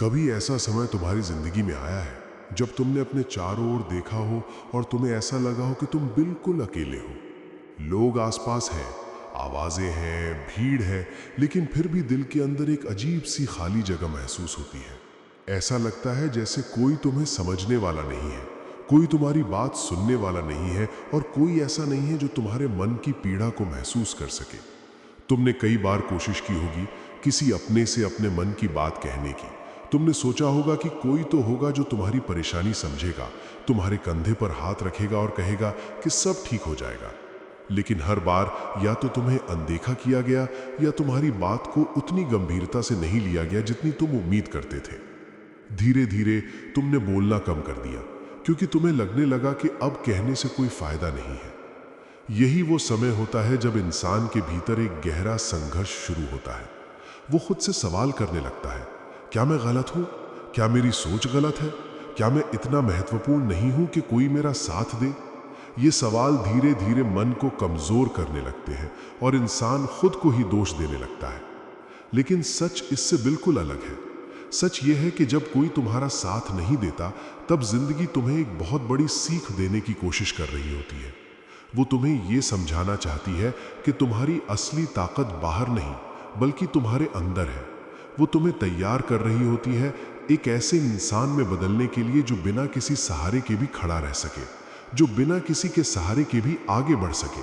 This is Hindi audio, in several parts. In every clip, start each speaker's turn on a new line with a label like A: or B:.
A: कभी ऐसा समय तुम्हारी जिंदगी में आया है जब तुमने अपने चारों ओर देखा हो और तुम्हें ऐसा लगा हो कि तुम बिल्कुल अकेले हो। लोग आसपास हैं, आवाजें हैं, भीड़ है, लेकिन फिर भी दिल के अंदर एक अजीब सी खाली जगह महसूस होती है। ऐसा लगता है जैसे कोई तुम्हें समझने वाला नहीं है, कोई तुम्हारी बात सुनने वाला नहीं है और कोई ऐसा नहीं है जो तुम्हारे मन की पीड़ा को महसूस कर सके। तुमने कई बार कोशिश की होगी किसी अपने से अपने मन की बात कहने की। तुमने सोचा होगा कि कोई तो होगा जो तुम्हारी परेशानी समझेगा, तुम्हारे कंधे पर हाथ रखेगा और कहेगा कि सब ठीक हो जाएगा। लेकिन हर बार या तो तुम्हें अनदेखा किया गया या तुम्हारी बात को उतनी गंभीरता से नहीं लिया गया जितनी तुम उम्मीद करते थे। धीरे धीरे तुमने बोलना कम कर दिया क्योंकि तुम्हें लगने लगा कि अब कहने से कोई फायदा नहीं है। यही वो समय होता है जब इंसान के भीतर एक गहरा संघर्ष शुरू होता है। वो खुद से सवाल करने लगता है, क्या मैं गलत हूं? क्या मेरी सोच गलत है? क्या मैं इतना महत्वपूर्ण नहीं हूं कि कोई मेरा साथ दे? ये सवाल धीरे धीरे मन को कमजोर करने लगते हैं और इंसान खुद को ही दोष देने लगता है। लेकिन सच इससे बिल्कुल अलग है। सच ये है कि जब कोई तुम्हारा साथ नहीं देता, तब जिंदगी तुम्हें एक बहुत बड़ी सीख देने की कोशिश कर रही होती है। वो तुम्हें ये समझाना चाहती है कि तुम्हारी असली ताकत बाहर नहीं बल्कि तुम्हारे अंदर है। वो तुम्हें तैयार कर रही होती है एक ऐसे इंसान में बदलने के लिए जो बिना किसी सहारे के भी खड़ा रह सके, जो बिना किसी के सहारे के भी आगे बढ़ सके।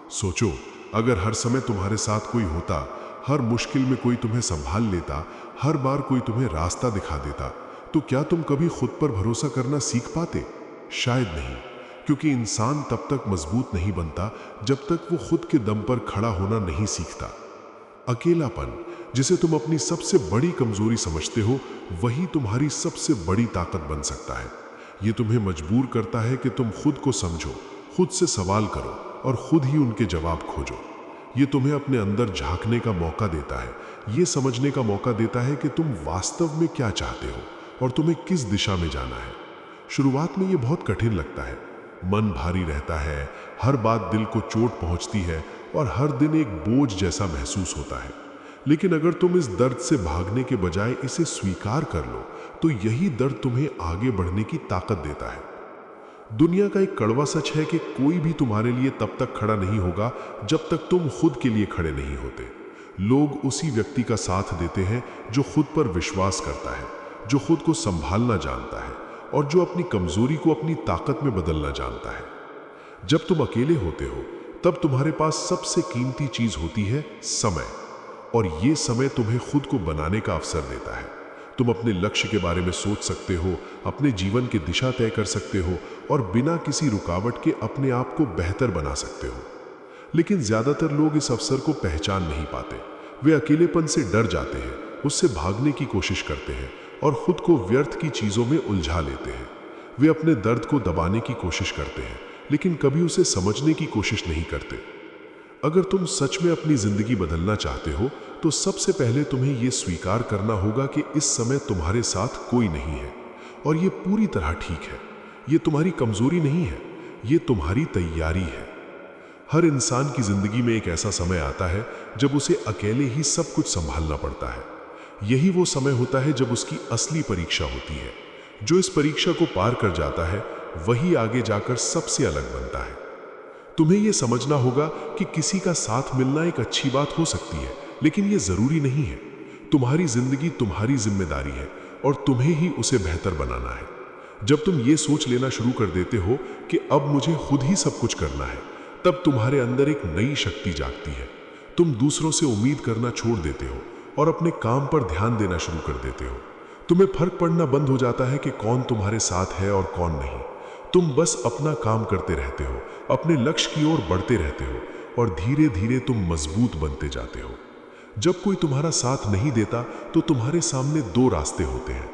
A: सोचो, अगर हर समय तुम्हारे साथ कोई होता, हर मुश्किल में कोई तुम्हें संभाल लेता, हर बार कोई तुम्हें रास्ता दिखा देता, तो क्या तुम कभी खुद पर भरोसा करना सीख पाते? शायद नहीं, क्योंकि इंसान तब तक मजबूत नहीं बनता जब तक वो खुद के दम पर खड़ा होना नहीं सीखता। अकेलापन, जिसे तुम अपनी सबसे बड़ी कमजोरी समझते हो, वही तुम्हारी सबसे बड़ी ताकत बन सकता है। ये तुम्हें मजबूर करता है कि तुम खुद को समझो, खुद से सवाल करो और खुद ही उनके जवाब खोजो। ये तुम्हें अपने अंदर झांकने का मौका देता है, ये समझने का मौका देता है कि तुम वास्तव में क्या चाहते हो और तुम्हें किस दिशा में जाना है। शुरुआत में ये बहुत कठिन लगता है, मन भारी रहता है, हर बात दिल को चोट पहुंचती है और हर दिन एक बोझ जैसा महसूस होता है। लेकिन अगर तुम इस दर्द से भागने के बजाय इसे स्वीकार कर लो, तो यही दर्द तुम्हें आगे बढ़ने की ताकत देता है। दुनिया का एक कड़वा सच है कि कोई भी तुम्हारे लिए तब तक खड़ा नहीं होगा जब तक तुम खुद के लिए खड़े नहीं होते। लोग उसी व्यक्ति का साथ देते हैं जो खुद पर विश्वास करता है, जो खुद को संभालना जानता है और जो अपनी कमजोरी को अपनी ताकत में बदलना जानता है। जब तुम अकेले होते हो, तब तुम्हारे पास सबसे कीमती चीज होती है समय, और ये समय तुम्हें खुद को बनाने का अवसर देता है। तुम अपने लक्ष्य के बारे में सोच सकते हो, अपने जीवन की दिशा तय कर सकते हो और बिना किसी रुकावट के अपने आप को बेहतर बना सकते हो। लेकिन ज्यादातर लोग इस अवसर को पहचान नहीं पाते। वे अकेलेपन से डर जाते हैं, उससे भागने की कोशिश करते हैं और खुद को व्यर्थ की चीजों में उलझा लेते हैं। वे अपने दर्द को दबाने की कोशिश करते हैं, लेकिन कभी उसे समझने की कोशिश नहीं करते। अगर तुम सच में अपनी जिंदगी बदलना चाहते हो, तो सबसे पहले तुम्हें यह स्वीकार करना होगा कि इस समय तुम्हारे साथ कोई नहीं है और यह पूरी तरह ठीक है। यह तुम्हारी कमजोरी नहीं है, यह तुम्हारी तैयारी है। हर इंसान की जिंदगी में एक ऐसा समय आता है जब उसे अकेले ही सब कुछ संभालना पड़ता है। यही वो समय होता है जब उसकी असली परीक्षा होती है। जो इस परीक्षा को पार कर जाता है, वही आगे जाकर सबसे अलग बनता है। तुम्हें यह समझना होगा कि किसी का साथ मिलना एक अच्छी बात हो सकती है, लेकिन यह जरूरी नहीं है। तुम्हारी जिंदगी तुम्हारी जिम्मेदारी है और तुम्हें ही उसे बेहतर बनाना है। जब तुम ये सोच लेना शुरू कर देते हो कि अब मुझे खुद ही सब कुछ करना है, तब तुम्हारे अंदर एक नई शक्ति जागती है। तुम दूसरों से उम्मीद करना छोड़ देते हो और अपने काम पर ध्यान देना शुरू कर देते हो। तुम्हें फर्क पड़ना बंद हो जाता है कि कौन तुम्हारे साथ है और कौन नहीं। तुम बस अपना काम करते रहते हो, अपने लक्ष्य की ओर बढ़ते रहते हो और धीरे धीरे तुम मजबूत बनते जाते हो। जब कोई तुम्हारा साथ नहीं देता, तो तुम्हारे सामने दो रास्ते होते हैं।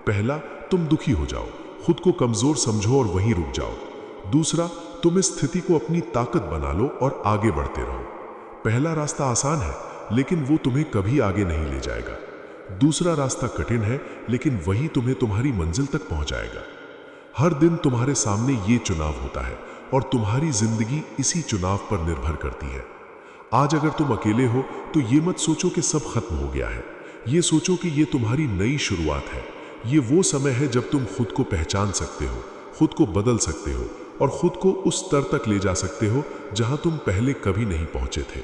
A: पहला, तुम दुखी हो जाओ, खुद को कमजोर समझो और वहीं रुक जाओ। दूसरा, तुम इस स्थिति को अपनी ताकत बना लो और आगे बढ़ते रहो। पहला रास्ता आसान है, लेकिन वो तुम्हें कभी आगे नहीं ले जाएगा। दूसरा रास्ता कठिन है, लेकिन वही तुम्हें तुम्हारी मंजिल तक पहुंचाएगा। हर दिन तुम्हारे सामने ये चुनाव होता है और तुम्हारी जिंदगी इसी चुनाव पर निर्भर करती है। आज अगर तुम अकेले हो, तो ये मत सोचो कि सब खत्म हो गया है। ये सोचो कि ये तुम्हारी नई शुरुआत है। ये वो समय है जब तुम खुद को पहचान सकते हो, खुद को बदल सकते हो और खुद को उस स्तर तक ले जा सकते हो जहां तुम पहले कभी नहीं पहुंचे थे।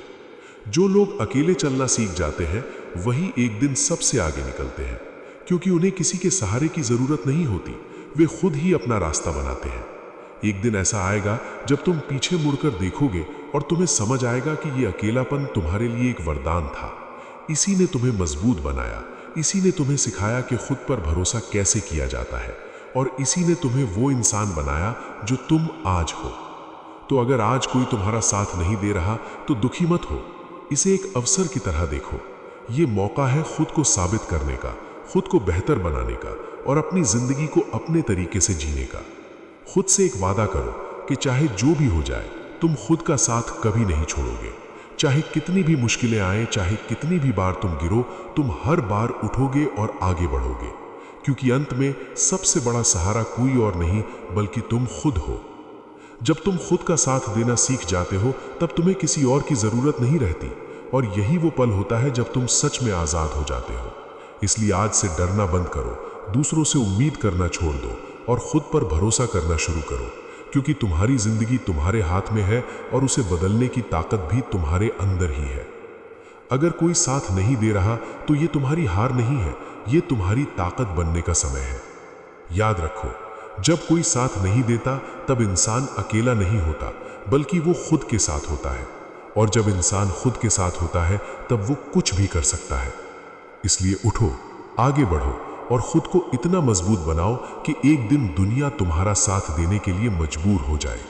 A: जो लोग अकेले चलना सीख जाते हैं वही एक दिन सबसे आगे निकलते हैं, क्योंकि उन्हें किसी के सहारे की जरूरत नहीं होती, वे खुद ही अपना रास्ता बनाते हैं। एक दिन ऐसा आएगा जब तुम पीछे मुड़कर देखोगे और तुम्हें समझ आएगा कि ये अकेलापन तुम्हारे लिए एक वरदान था। इसी ने तुम्हें मजबूत बनाया, इसी ने तुम्हें सिखाया कि खुद पर भरोसा कैसे किया जाता है, और इसी ने तुम्हें वो इंसान बनाया जो तुम आज हो। तो अगर आज कोई तुम्हारा साथ नहीं दे रहा तो दुखी मत हो, इसे एक अवसर की तरह देखो। ये मौका है खुद को साबित करने का, खुद को बेहतर बनाने का और अपनी जिंदगी को अपने तरीके से जीने का। खुद से एक वादा करो कि चाहे जो भी हो जाए तुम खुद का साथ कभी नहीं छोड़ोगे। चाहे कितनी भी मुश्किलें आए, चाहे कितनी भी बार तुम गिरो, तुम हर बार उठोगे और आगे बढ़ोगे, क्योंकि अंत में सबसे बड़ा सहारा कोई और नहीं बल्कि तुम खुद हो। जब तुम खुद का साथ देना सीख जाते हो तब तुम्हें किसी और की जरूरत नहीं रहती, और यही वो पल होता है जब तुम सच में आजाद हो जाते हो। इसलिए आज से डरना बंद करो, दूसरों से उम्मीद करना छोड़ दो और खुद पर भरोसा करना शुरू करो, क्योंकि तुम्हारी जिंदगी तुम्हारे हाथ में है और उसे बदलने की ताकत भी तुम्हारे अंदर ही है। अगर कोई साथ नहीं दे रहा तो ये तुम्हारी हार नहीं है, ये तुम्हारी ताकत बनने का समय है। याद रखो, जब कोई साथ नहीं देता तब इंसान अकेला नहीं होता, बल्कि वो खुद के साथ होता है, और जब इंसान खुद के साथ होता है तब वो कुछ भी कर सकता है। इसलिए उठो, आगे बढ़ो और खुद को इतना मजबूत बनाओ कि एक दिन दुनिया तुम्हारा साथ देने के लिए मजबूर हो जाए।